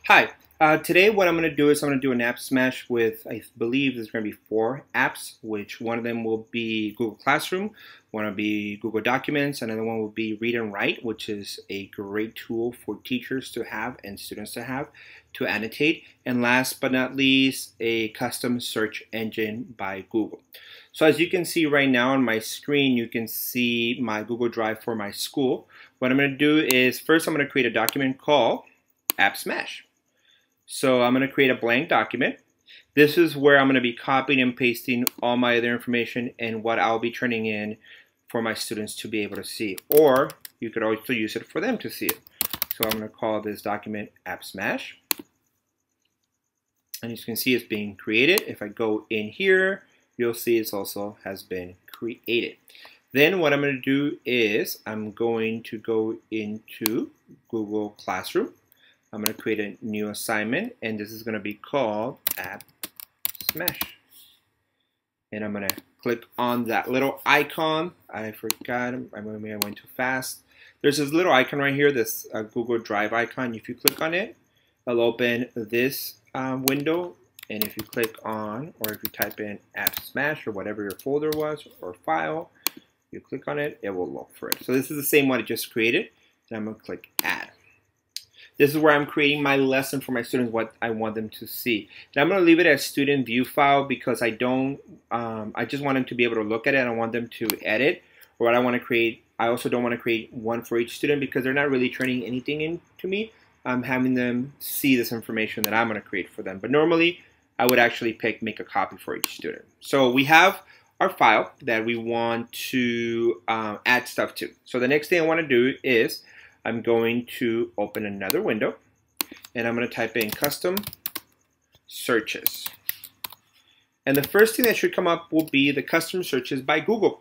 Hi, today what I'm going to do is I'm going to do an app smash with, I believe there's going to be 4 apps, which one of them will be Google Classroom, one will be Google Documents, another one will be Read and Write, which is a great tool for teachers to have and students to have to annotate, and last but not least, a custom search engine by Google. So as you can see right now on my screen, you can see my Google Drive for my school. What I'm going to do is first I'm going to create a document called App Smash. So I'm going to create a blank document. This is where I'm going to be copying and pasting all my other information and what I'll be turning in for my students to be able to see. Or you could also use it for them to see it. So I'm going to call this document App Smash. And as you can see, it's being created. If I go in here, you'll see it also has been created. Then what I'm going to do is I'm going to go into Google Classroom. I'm going to create a new assignment, and this is going to be called App Smash. And I'm going to click on that little icon. I forgot, maybe I went too fast. There's this little icon right here, this Google Drive icon. If you click on it, it'll open this window. And if you click on, or if you type in App Smash or whatever your folder was or file, you click on it, it will look for it. So this is the same one I just created. And I'm going to click Add. This is where I'm creating my lesson for my students, what I want them to see. And I'm going to leave it as student view file because I just want them to be able to look at it. I don't want them to edit or what I want to create. I also don't want to create one for each student because they're not really turning anything into me. I'm having them see this information that I'm going to create for them. But normally, I would actually make a copy for each student. So we have our file that we want to add stuff to. So the next thing I want to do is I'm going to open another window and I'm going to type in custom searches. And the first thing that should come up will be the custom searches by Google.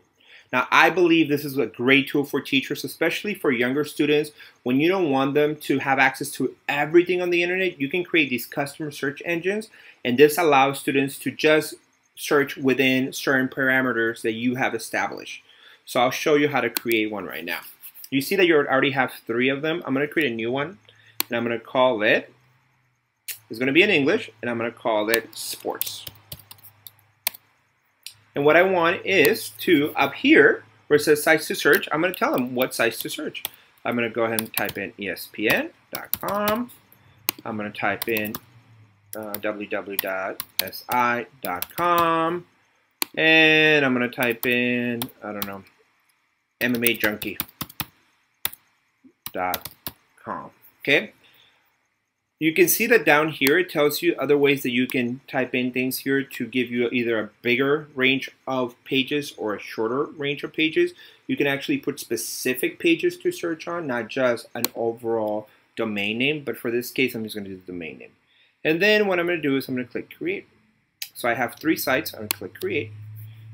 Now, I believe this is a great tool for teachers, especially for younger students. When you don't want them to have access to everything on the internet, you can create these custom search engines, and this allows students to just search within certain parameters that you have established. So I'll show you how to create one right now. You see that you already have 3 of them. I'm going to create a new one, and I'm going to call it, it's going to be in English, and I'm going to call it sports. And what I want is to, up here, where it says sites to search, I'm going to tell them what sites to search. I'm going to go ahead and type in ESPN.com. I'm going to type in www.si.com. And I'm going to type in, I don't know, MMA Junkie. Okay, you can see that down here it tells you other ways that you can type in things here to give you either a bigger range of pages or a shorter range of pages. You can actually put specific pages to search on, not just an overall domain name, but for this case I'm just going to do the domain name. And then what I'm going to do is I'm going to click create. So I have 3 sites. I'm going to click create,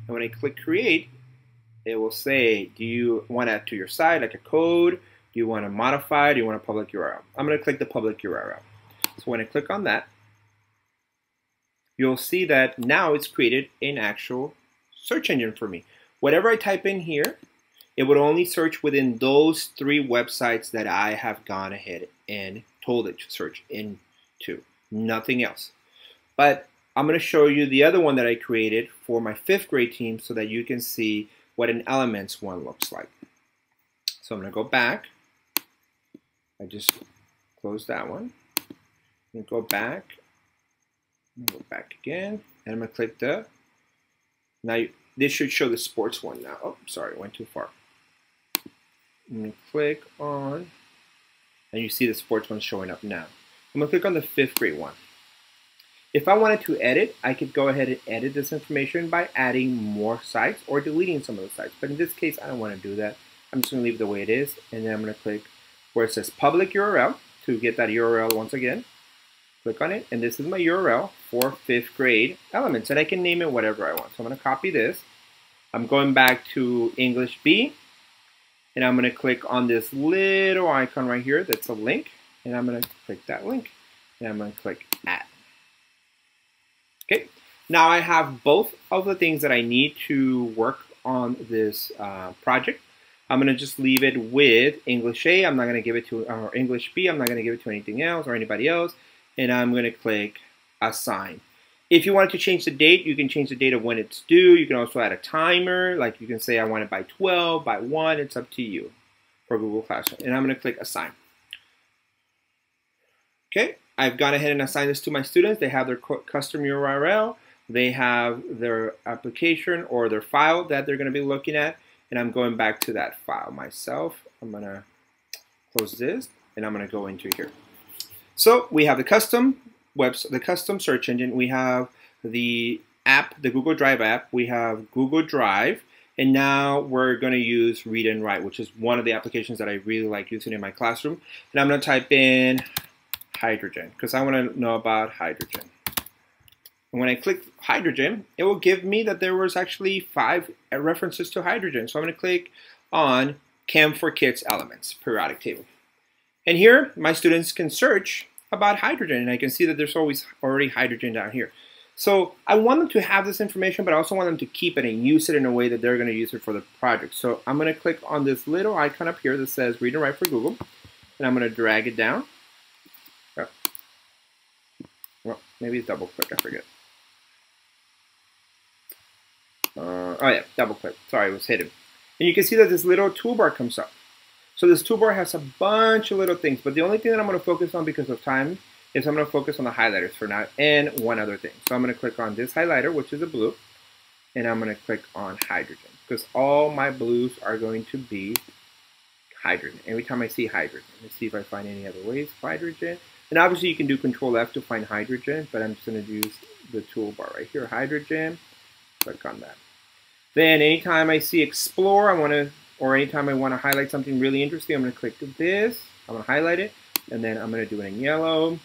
and when I click create, it will say, do you want to add to your site like a code? Do you want to modify? Do you want a public URL? I'm going to click the public URL. So when I click on that, you'll see that now it's created an actual search engine for me. Whatever I type in here, it would only search within those 3 websites that I have gone ahead and told it to search into. Nothing else. But I'm going to show you the other one that I created for my 5th grade team so that you can see what an Elements one looks like. So I'm going to go back. I just closed that one. I'm going to go back. Go back again. And I'm going to click the. Now, this should show the sports one now. Oh, sorry, I went too far. I'm going to click on. And you see the sports one showing up now. I'm going to click on the 5th grade one. If I wanted to edit, I could go ahead and edit this information by adding more sites or deleting some of the sites. But in this case, I don't want to do that. I'm just going to leave it the way it is. And then I'm going to click where it says public URL to get that URL once again. Click on it, and this is my URL for 5th grade Elements, and I can name it whatever I want. So I'm going to copy this. I'm going back to English B, and I'm going to click on this little icon right here that's a link, and I'm going to click that link, and I'm going to click Add. Okay, now I have both of the things that I need to work on this project. I'm going to just leave it with English A. I'm not going to give it to, or English B. I'm not going to give it to anything else or anybody else. and I'm going to click Assign. If you wanted to change the date, you can change the date of when it's due. You can also add a timer, like you can say I want it by 12, by 1, it's up to you for Google Classroom. And I'm going to click Assign. Okay, I've gone ahead and assigned this to my students. They have their custom URL, they have their application or their file that they're going to be looking at, and I'm going back to that file myself. I'm going to close this, and I'm going to go into here. So we have the custom website, the custom search engine. We have the app, the Google Drive app. We have Google Drive, and now we're going to use Read and Write, which is one of the applications that I really like using in my classroom. And I'm going to type in hydrogen because I want to know about hydrogen. And when I click hydrogen, it will give me that there was actually 5 references to hydrogen. So I'm going to click on Chem for Kids Elements, periodic table. And here, my students can search about hydrogen, and I can see that there's always already hydrogen down here. So I want them to have this information, but I also want them to keep it and use it in a way that they're going to use it for the project. So I'm going to click on this little icon up here that says Read and Write for Google, and I'm going to drag it down. Oh, well, maybe it's double click, I forget. Oh yeah, double click. Sorry, it was hidden. And you can see that this little toolbar comes up. So this toolbar has a bunch of little things, but the only thing that I'm going to focus on because of time is I'm going to focus on the highlighters for now and one other thing. So I'm going to click on this highlighter, which is a blue, and I'm going to click on hydrogen because all my blues are going to be hydrogen. Every time I see hydrogen, let's see if I find any other ways of hydrogen. And obviously you can do Control F to find hydrogen, but I'm just going to use the toolbar right here, hydrogen, click on that. Then anytime I see explore, or anytime I want to highlight something really interesting, I'm going to click this, I'm going to highlight it, and then I'm going to do it in yellow.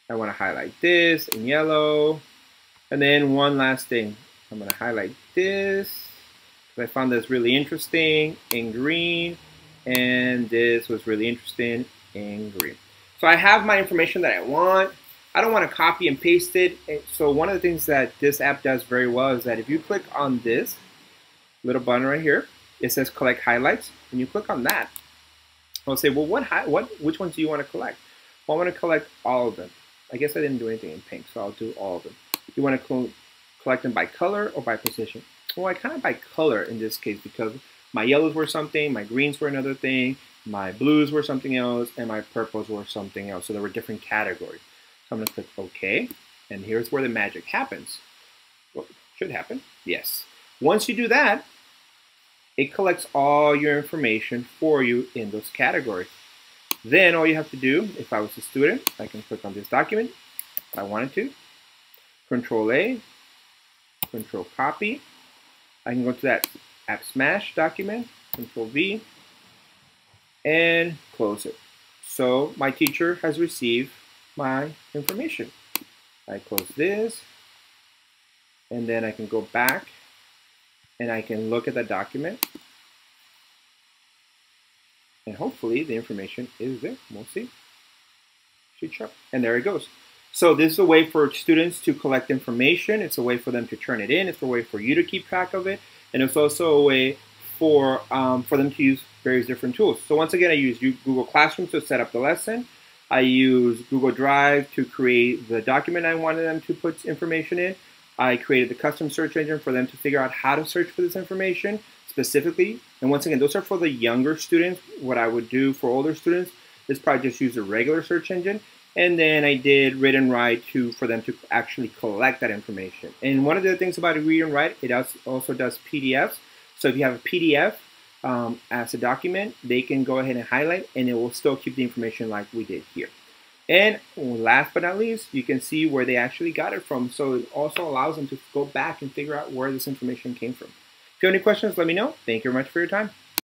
I want to highlight this in yellow. And then one last thing, I'm going to highlight this, because I found this really interesting in green, and this was really interesting in green. So I have my information that I want. I don't want to copy and paste it. So one of the things that this app does very well is that if you click on this little button right here, it says collect highlights, and you click on that. I'll say, well, which ones do you want to collect? Well, I want to collect all of them. I guess I didn't do anything in pink, so I'll do all of them. You want to collect them by color or by position? Well, I kind of by color in this case because my yellows were something, my greens were another thing, my blues were something else, and my purples were something else. So there were different categories. So I'm going to click OK, and here's where the magic happens. Well, should happen. Yes. Once you do that, it collects all your information for you in those categories. Then all you have to do, if I was a student, I can click on this document if I wanted to. Control A, Control Copy. I can go to that App Smash document, Control V, and close it. So my teacher has received my information. I close this, and then I can go back and I can look at the document, and hopefully the information is there. We'll see. Should show. And there it goes. So this is a way for students to collect information. It's a way for them to turn it in. It's a way for you to keep track of it, and it's also a way for them to use various different tools. So once again, I use Google Classroom to set up the lesson. I use Google Drive to create the document I wanted them to put information in. I created the custom search engine for them to figure out how to search for this information specifically. And once again, those are for the younger students. What I would do for older students is probably just use a regular search engine. And then I did Read and Write for them to actually collect that information. And one of the things about Read and Write, it also does PDFs. So if you have a PDF as a document, they can go ahead and highlight, and it will still keep the information like we did here. And last but not least, you can see where they actually got it from. So it also allows them to go back and figure out where this information came from. If you have any questions, let me know. Thank you very much for your time.